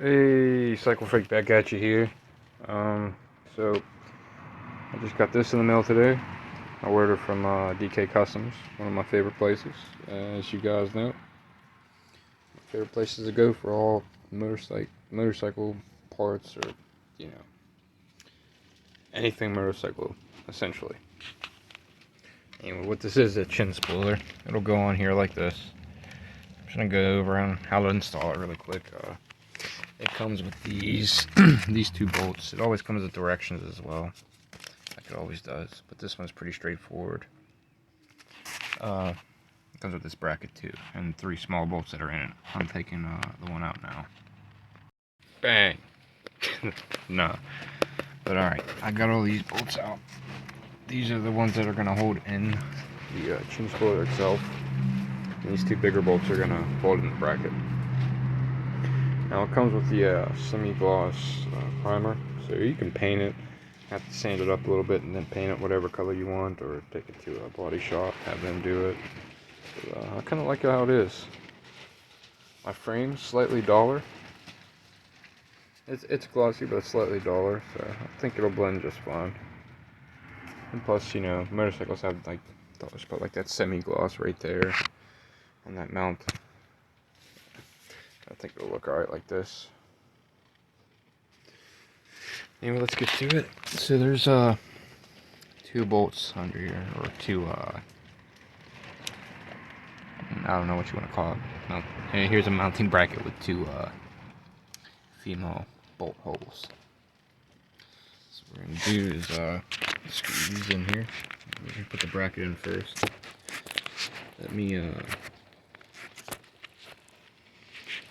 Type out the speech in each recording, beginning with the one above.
Hey, Cycle Freak back at you here. So I just got this in the mail today. I ordered it from DK Customs, one of my favorite places. As you guys know, my favorite places to go for all motorcycle parts, or anything motorcycle, essentially. Anyway, what this is a chin spooler. It'll go on here like this. I'm just gonna go over on how to install it really quick. It comes with these these two bolts. It always comes with directions as well, like it always does. But this one's pretty straightforward. It comes with this bracket too, and three small bolts that are in it. I'm taking the one out now. Bang! No, but all right. I got all these bolts out. These are the ones that are gonna hold in the chin spooler itself. And these two bigger bolts are gonna hold in the bracket. Now it comes with the semi-gloss primer, so you can paint it, have to sand it up a little bit and then paint it whatever color you want, or take it to a body shop, have them do it. But, I kind of like it how it is. My frame's slightly duller. It's glossy, but it's slightly duller, so I think it'll blend just fine. And plus, motorcycles have like that semi-gloss right there on that mount. I think it'll look alright like this. Anyway, let's get to it. So there's two bolts under here, or two I don't know what you want to call it. No, here's a mounting bracket with two female bolt holes. So what we're gonna do is screw these in here. We're gonna put the bracket in first. Let me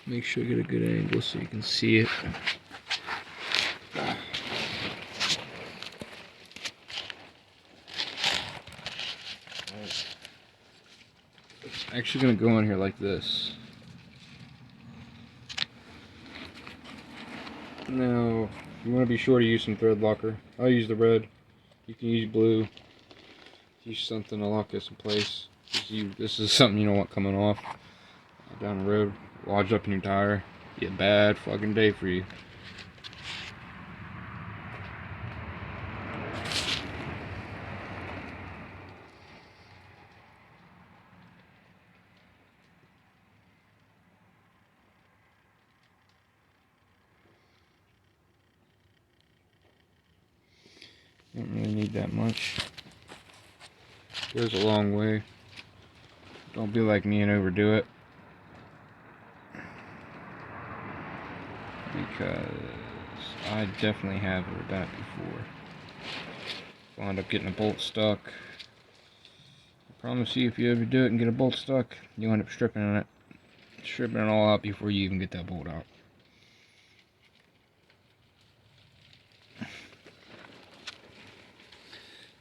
make sure I get a good angle so you can see it. It's actually going to go on here like this. Now, you want to be sure to use some thread locker. I'll use the red. You can use blue. Use something to lock this in place. This is something you don't want coming off down the road. Lodge up in your tire. Be a bad fucking day for you. Don't really need that much. Goes a long way. Don't be like me and overdo it. Because I definitely have done it before. Wound up getting a bolt stuck. I promise you, if you ever do it and get a bolt stuck, you end up stripping it all out before you even get that bolt out.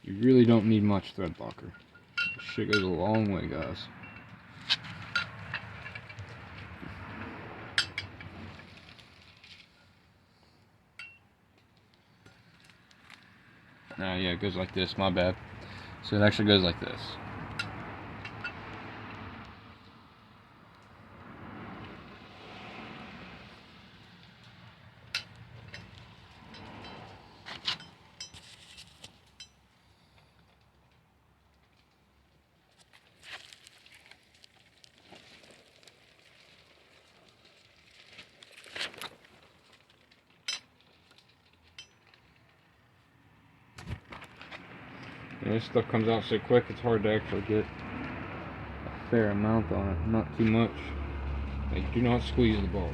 You really don't need much thread locker. This shit goes a long way, guys. Yeah, it goes like this, my bad. So it actually goes like this. And this stuff comes out so quick, it's hard to actually get a fair amount on it. Not too much. Like, do not squeeze the ball.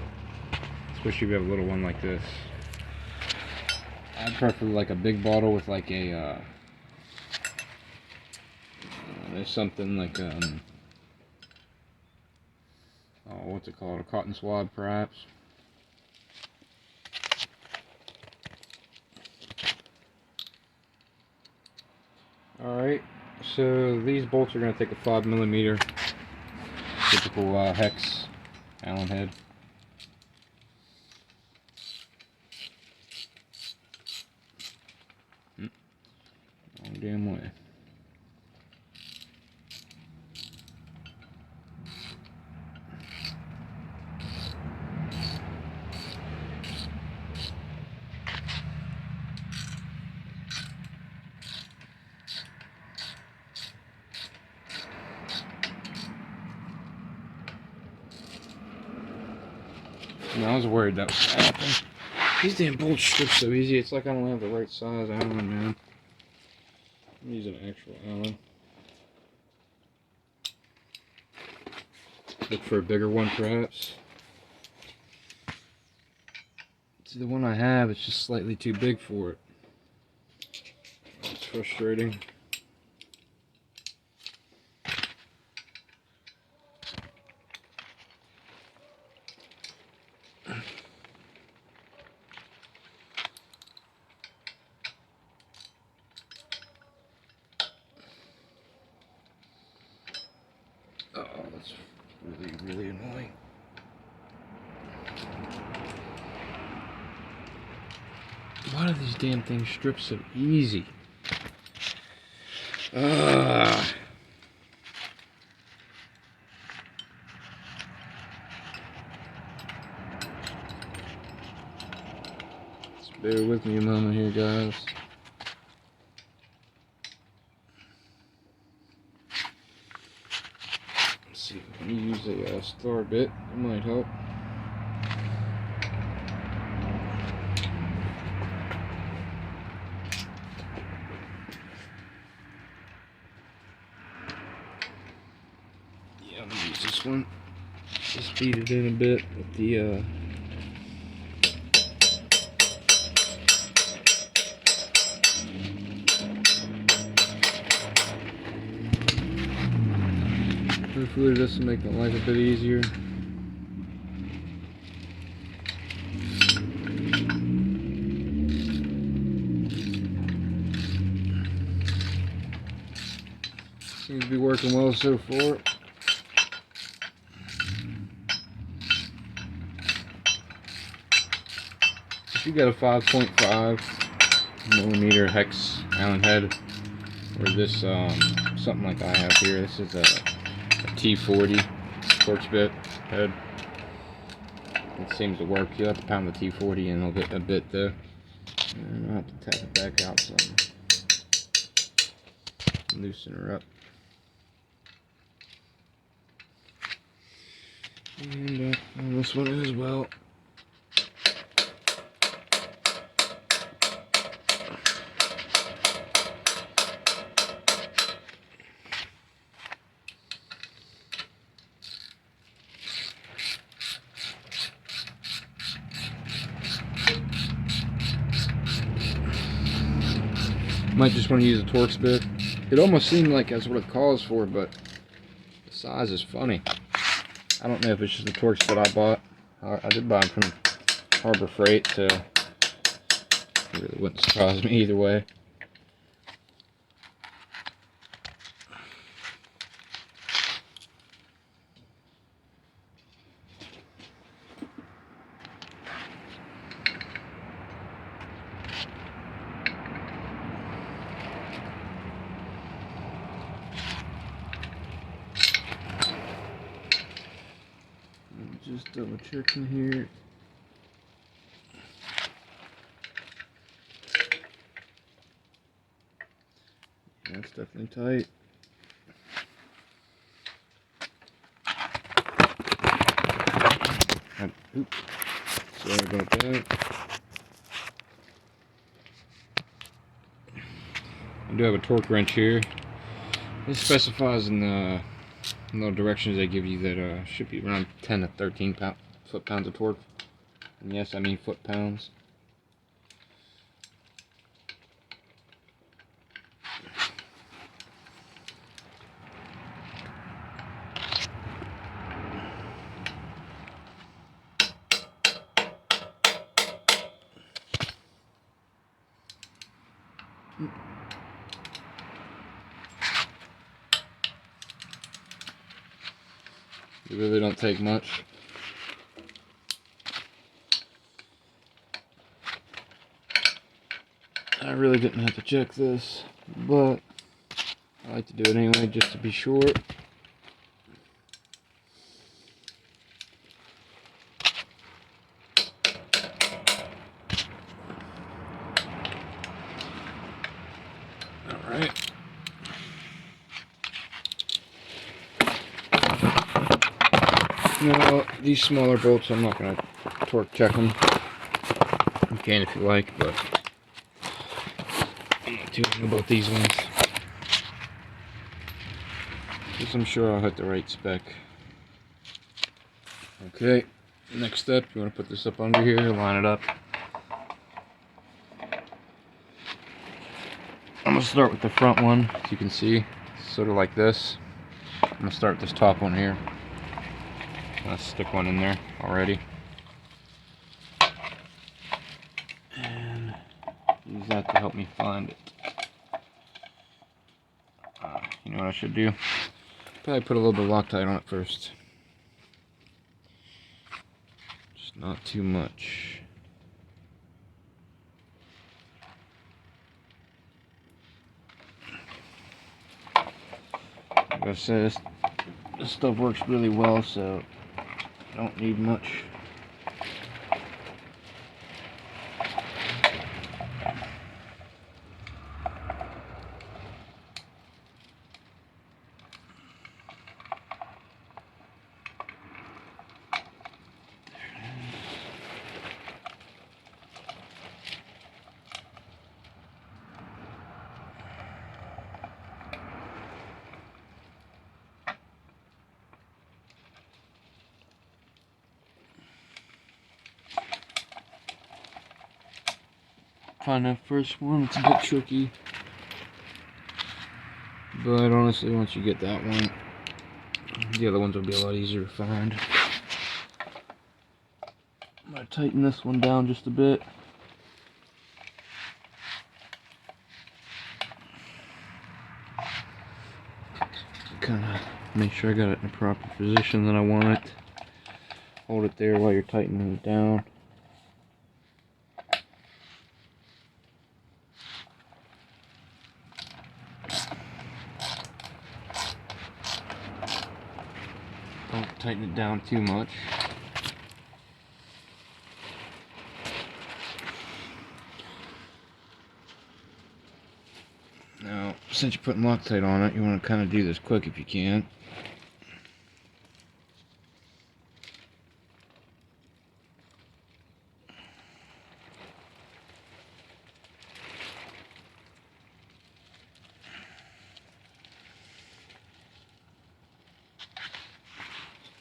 Especially if you have a little one like this. I'd prefer like a big bottle with like a there's something like what's it called? A cotton swab, perhaps. Alright, so these bolts are going to take a 5mm typical hex Allen head. Wrong damn way. No, I was worried that was gonna happen. These damn bolts strip so easy. It's like I don't have the right size Allen, man. I'm using an actual Allen. Look for a bigger one, perhaps. See, the one I have, it's just slightly too big for it. It's frustrating. Oh, that's really, really annoying. Why do these damn things strip so easy? Just bear with me a moment here, guys. Let's see if we can use a star bit. That might help. Yeah, I'm gonna use this one. Just beat it in a bit with the hopefully this will make my life a bit easier. Seems to be working well so far. If you got a 5.5 millimeter hex Allen head, or this something like I have here, this is a T40 Torx bit head. It seems to work. You'll have to pound the T40 and it'll get a bit there. And I'll have to tap it back out some. Loosen her up. And on this one as well. Might just want to use a Torx bit. It almost seemed like that's what it calls for, but the size is funny. I don't know if it's just the Torx that I bought. I did buy them from Harbor Freight, so it really wouldn't surprise me either way. Just double checking here. That's definitely tight. Oops. Sorry about that. I do have a torque wrench here. It specifies in the little directions they give you that should be around 10 to 13 foot-pounds of torque. And yes, I mean foot-pounds. They really don't take much. I really didn't have to check this, but I like to do it anyway just to be sure. Alright. No, these smaller bolts, I'm not going to torque check them. You can if you like, but I'm not too worried about these ones. Because I'm sure I'll hit the right spec. Okay, next step, you want to put this up under here, line it up. I'm going to start with the front one, as you can see, sort of like this. I'm going to start this top one here. Let's stick one in there already. And use that to help me find it. You know what I should do? Probably put a little bit of Loctite on it first. Just not too much. Like I said, this stuff works really well, so I don't need much. Find that first one, it's a bit tricky, but honestly once you get that one, the other ones will be a lot easier to find. I'm going to tighten this one down just a bit. Kind of make sure I got it in the proper position that I want it. Hold it there while you're tightening it down. Don't tighten it down too much. Now, since you're putting Loctite on it, you want to kind of do this quick if you can.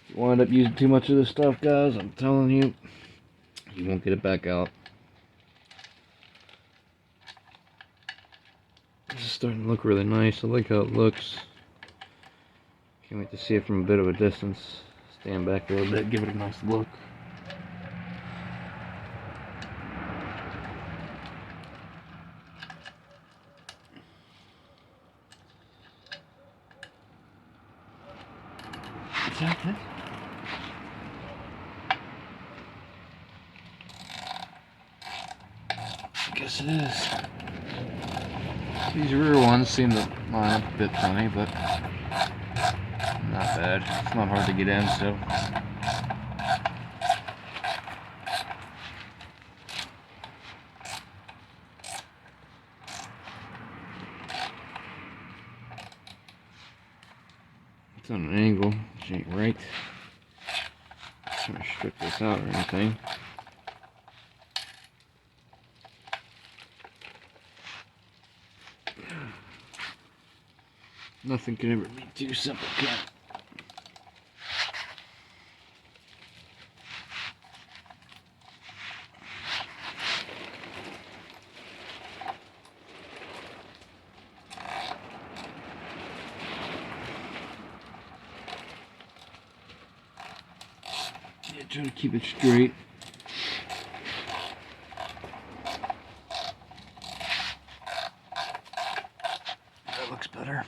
If you wind up using too much of this stuff, guys, I'm telling you, you won't get it back out. This is starting to look really nice. I like how it looks. Can't wait to see it from a bit of a distance. Stand back a little bit, give it a nice look. Is that it? I guess it is. These rear ones seem to line up a bit funny, but not bad. It's not hard to get in, so. It's on an angle, which ain't right. I'm trying to strip this out or anything. Nothing can ever be too simple, can it? Yeah, try to keep it straight. That looks better.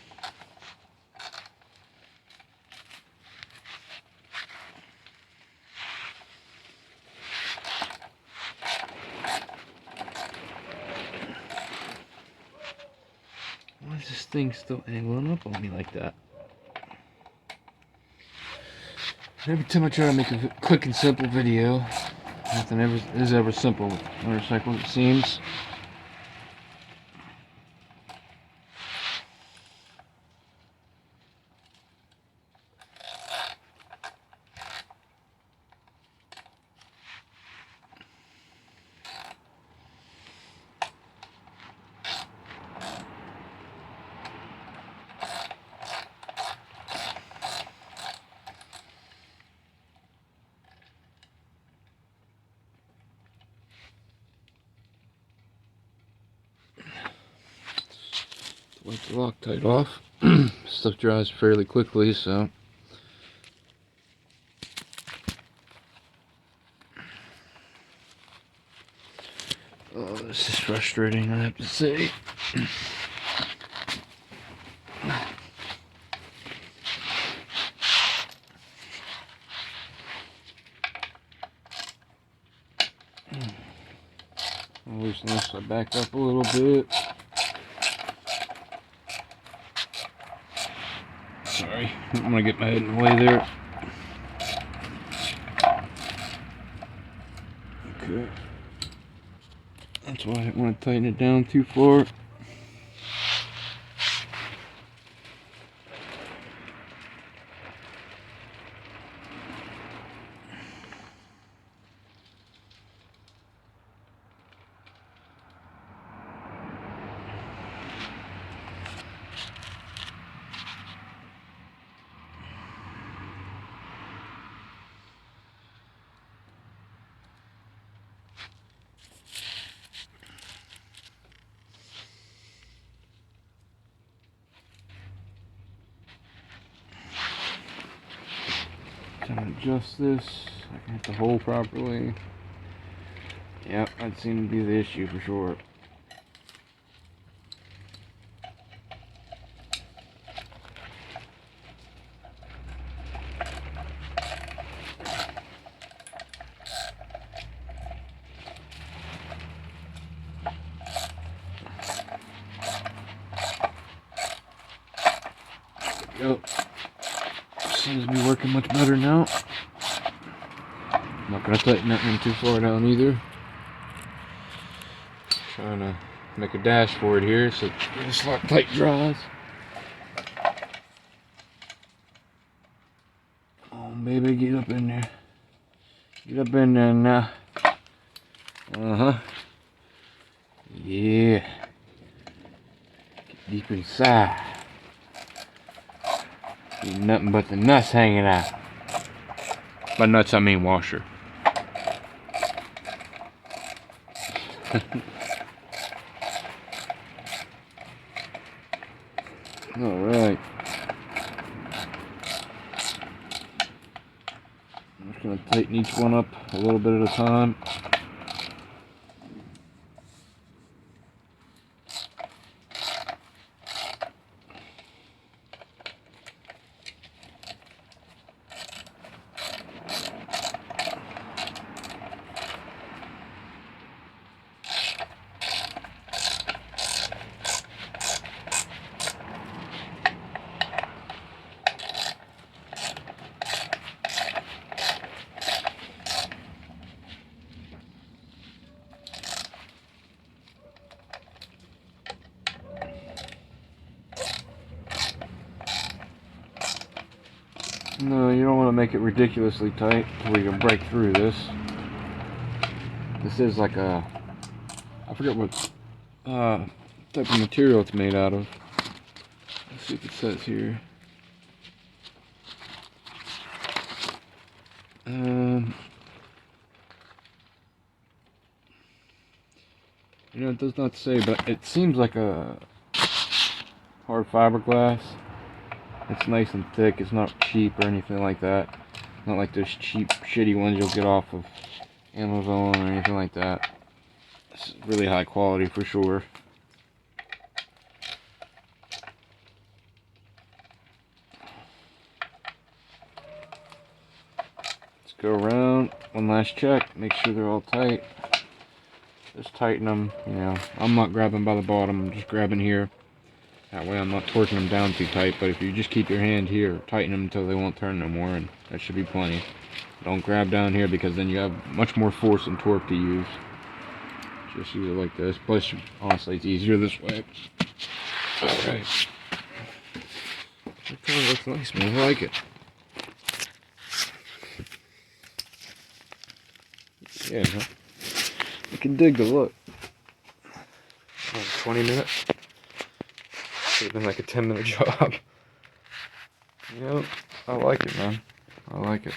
Why is this thing still angling up on me like that? Every time I try to make a quick and simple video, nothing ever is ever simple with motorcycles, it seems. wipe the Loctite off. Stuff dries fairly quickly, so. Oh, this is frustrating, I have to say. I'll loosen this so I back up a little bit. Sorry, I'm gonna get my head in the way there. Okay. That's why I didn't want to tighten it down too far. Trying to adjust this so I can hit the hole properly. Yep, that seemed to be the issue for sure. Yep. Seems to be working much better now. I'm not going to tighten that one too far down either. Trying to make a dash for it here so this Loctite dries. Oh baby, get up in there. Get up in there now. Uh-huh. Yeah. Get deep inside. Ain't nothing but the nuts hanging out. By nuts I mean washer. Alright. I'm just going to tighten each one up a little bit at a time. No, you don't want to make it ridiculously tight where you can break through this. This is like a, I forget what type of material it's made out of. Let's see if it says here. You know, it does not say, but it seems like a hard fiberglass. It's nice and thick. It's not cheap or anything like that. Not like those cheap, shitty ones you'll get off of Amazon or anything like that. It's really high quality for sure. Let's go around. One last check. Make sure they're all tight. Just tighten them. You know, I'm not grabbing by the bottom. I'm just grabbing here. That way I'm not torquing them down too tight, but if you just keep your hand here, tighten them until they won't turn no more, and that should be plenty. Don't grab down here because then you have much more force and torque to use. Just use it like this. Plus, honestly, it's easier this way. Alright. That color looks nice, man. I like it. Yeah, I can dig the look. 20 minutes? Should have been like a 10-minute job. Yep, I like it, man. I like it.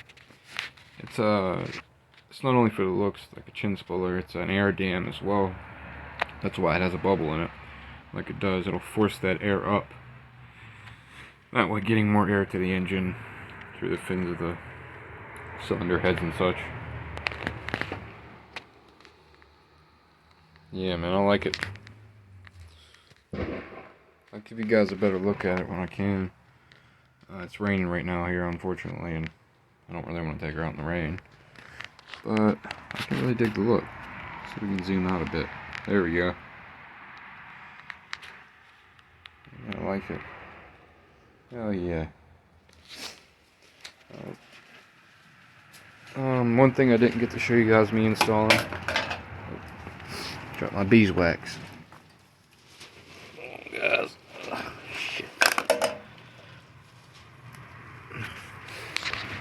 It's not only for the looks, like a chin spuller, it's an air dam as well. That's why it has a bubble in it. like it does, it'll force that air up. That way getting more air to the engine through the fins of the cylinder heads and such. Yeah, man, I like it. I'll give you guys a better look at it when I can. It's raining right now here, unfortunately, and I don't really want to take her out in the rain. But I can really dig the look. See if we can zoom out a bit. There we go. I like it. Oh yeah. One thing I didn't get to show you guys me installing. Got my beeswax. Guys. Shit.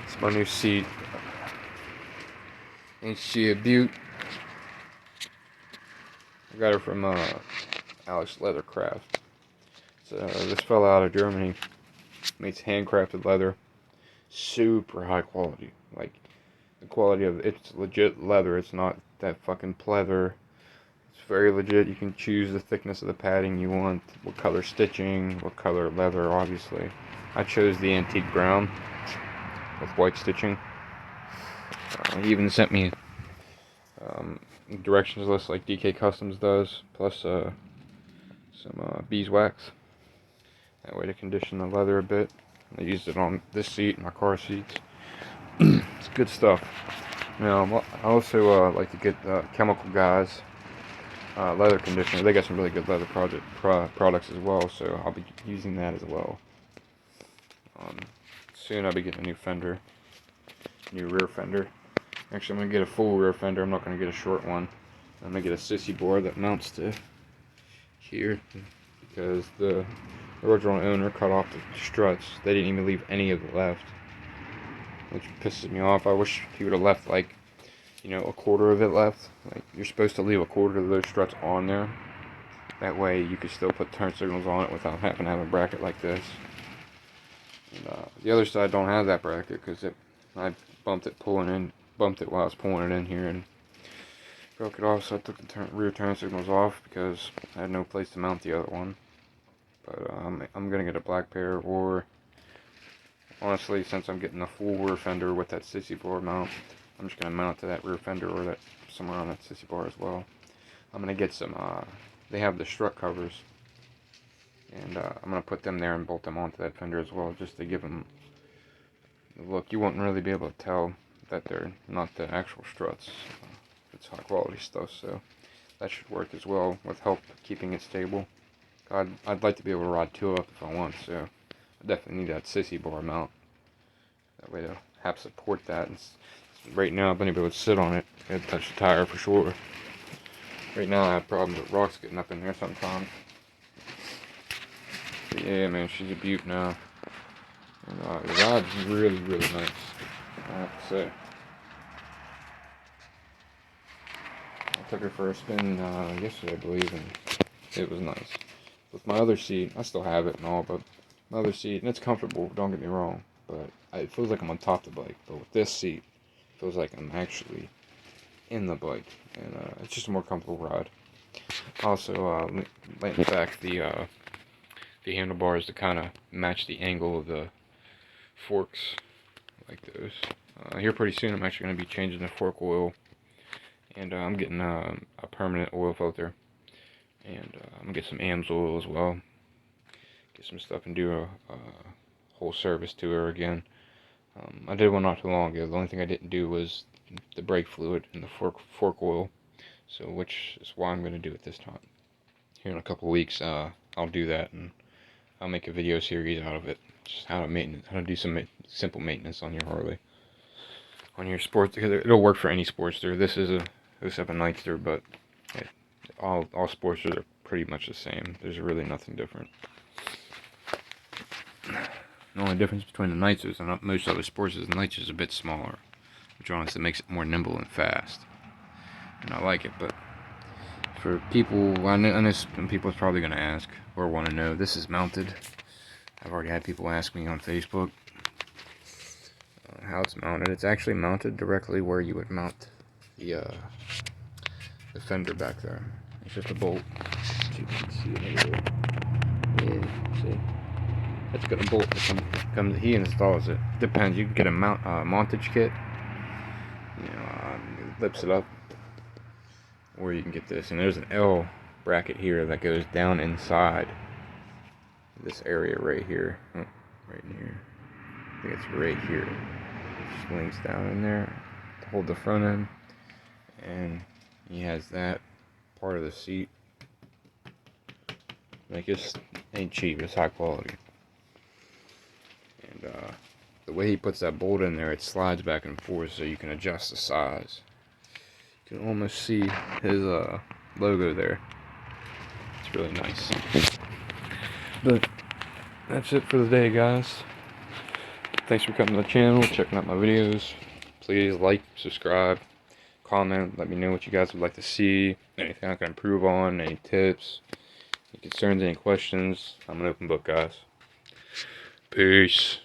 It's my new seat. Ain't she a beaut? I got her from Alex Leathercraft. So this fella out of Germany makes handcrafted leather, super high quality. Like the quality of it's legit leather. It's not that fucking pleather. It's very legit. You can choose the thickness of the padding you want, what color stitching, what color leather. Obviously, I chose the antique brown with white stitching. He even sent me directions list like DK Customs does, plus some beeswax. That way to condition the leather a bit. I used it on this seat, my car seats. It's good stuff. Now, I also like to get Chemical Guys leather conditioner. They got some really good leather products as well, so I'll be using that as well. Soon I'll be getting a new fender, new rear fender. Actually, I'm going to get a full rear fender. I'm not going to get a short one. I'm going to get a sissy board that mounts to here, because the original owner cut off the struts. They didn't even leave any of it left, which pisses me off. I wish he would have left, like, you know, a quarter of it left. Like, you're supposed to leave a quarter of those struts on there. That way you could still put turn signals on it without having to have a bracket like this. And the other side don't have that bracket because I bumped it while I was pulling it in here and broke it off. So I took the rear turn signals off because I had no place to mount the other one. But I'm gonna get a black pair, or honestly, since I'm getting a full rear fender with that sissy bar mount, I'm just gonna mount it to that rear fender or that somewhere on that sissy bar as well. I'm gonna get some. They have the strut covers, and I'm gonna put them there and bolt them onto that fender as well, just to give them the look. You won't really be able to tell that they're not the actual struts. It's high quality stuff, so that should work as well with help keeping it stable. I'd like to be able to ride two up if I want, so I definitely need that sissy bar mount. That way to have support that. And right now, I've been able to sit on it and touch the tire for sure. Right now, I have problems with rocks getting up in there sometimes. But yeah, man, she's a beaut now. And the ride's really, really nice, I have to say. I took her for a spin yesterday, I believe, and it was nice. With my other seat, I still have it and all, but my other seat, and it's comfortable, don't get me wrong, but it feels like I'm on top of the bike. But with this seat, it feels like I'm actually in the bike, and it's just a more comfortable ride. Also, laying back the handlebars to kind of match the angle of the forks, like those. Here pretty soon, I'm actually going to be changing the fork oil, and I'm getting a permanent oil filter. And I'm going to get some AMS oil as well. Get some stuff and do a whole service to her again. I did one not too long ago. The only thing I didn't do was the brake fluid and the fork oil. So which is why I'm going to do it this time. Here in a couple weeks, I'll do that, and I'll make a video series out of it. Just how to do some simple maintenance on your Harley. On your sports, because it'll work for any Sportster. This is a 07 Nightster, but all Sportsters are pretty much the same. There's really nothing different. The only difference between the Nightsters and most other Sportsters, the Nightster is a bit smaller, which honestly makes it more nimble and fast. And I like it, but for people, I know some people are probably going to ask or want to know, this is mounted. I've already had people ask me on Facebook how it's mounted. It's actually mounted directly where you would mount the fender back there. It's just a bolt. See if you can see it a little. Yeah, see? That's got a bolt that comes. He installs it. Depends. You can get a montage kit. You know, it lifts it up, or you can get this. And there's an L bracket here that goes down inside this area right here. Oh, right in here. I think it's right here. It just links down in there to hold the front end. And he has that part of the seat. Like, it ain't cheap, it's high quality. And the way he puts that bolt in there, it slides back and forth so you can adjust the size. You can almost see his logo there. It's really nice. But that's it for the day, guys. Thanks for coming to the channel, checking out my videos. Please like, subscribe, comment, let me know what you guys would like to see, anything I can improve on, any tips, any concerns, any questions. I'm an open book, guys. Peace.